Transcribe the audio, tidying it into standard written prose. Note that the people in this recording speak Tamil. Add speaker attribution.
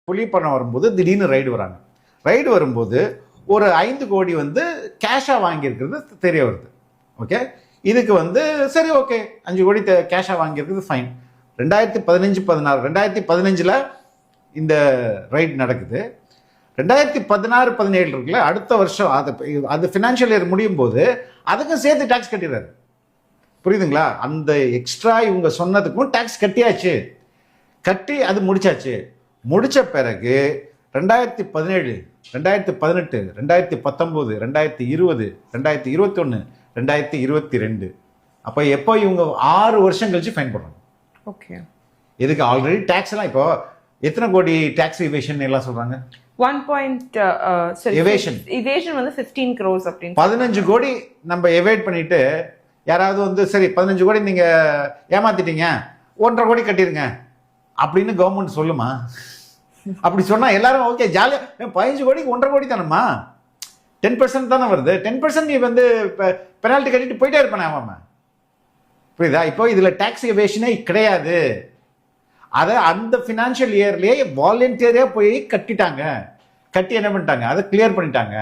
Speaker 1: புலி பணம் வரும்போது திடீர்னு ரைடு வராங்க. ரைடு வரும்போது ஒரு 5 கோடி வந்து கேஷாக வாங்கியிருக்கிறது தெரிய வருது. ஓகே, இதுக்கு வந்து சரி ஓகே 5 கோடி கேஷாக வாங்கியிருக்கிறது ஃபைன். 2015-16 2015 இந்த ரைட் நடக்குது. 2016-17 இருக்குல்ல, அடுத்த வருஷம் அது ஃபினான்ஷியல் இயர் முடியும் போது அதுக்கும் சேர்த்து டேக்ஸ் கட்டிடுறாரு. புரியுதுங்களா? அந்த எக்ஸ்ட்ரா இவங்க சொன்னதுக்கும் டேக்ஸ் கட்டியாச்சு. கட்டி அது முடிச்சாச்சு. முடிச்ச பிறகு 2017 2018 2019 2020 2021 2022 அப்போ எப்போ இவங்க 6 வருஷம் கழிச்சு ஃபைன் போடுறாங்க.
Speaker 2: ஓகே,
Speaker 1: இதுக்கு ஆல்ரெடி டேக்ஸ் எல்லாம் இப்போ எத்தனை கோடி டேக்ஸ் இவேஷன் எல்லாம் சொல்றாங்க?
Speaker 2: இவேஷன் வந்து 15 crores அப்படின்னு
Speaker 1: 15 கோடி நம்ம எவேட் பண்ணிட்டு யாராவது வந்து சரி 15 கோடி நீங்க ஏமாத்திட்டீங்க 1.5 கோடி கட்டிருங்க அப்படின்னு கவர்மெண்ட் சொல்லுமா? அப்படி சொன்னா எல்லாரும் ஓகே ஜாலியா 15 கோடிக்கு 1.5 கோடி தானம்மா, 10% தானே வருது. 10% நீ வந்து பெனால்ட்டி கட்டிட்டு போயிட்டே இருப்பானே அவன். புரியுதா? இப்போ இதுல டாக்ஸ் எவேஷனே கிடையாது. அதை அந்த ஃபினான்ஷியல் இயர்லயே வாலண்டியரா போய் கட்டிட்டாங்க. கட்டி என்ன பண்ணிட்டாங்க, அதை கிளியர் பண்ணிட்டாங்க.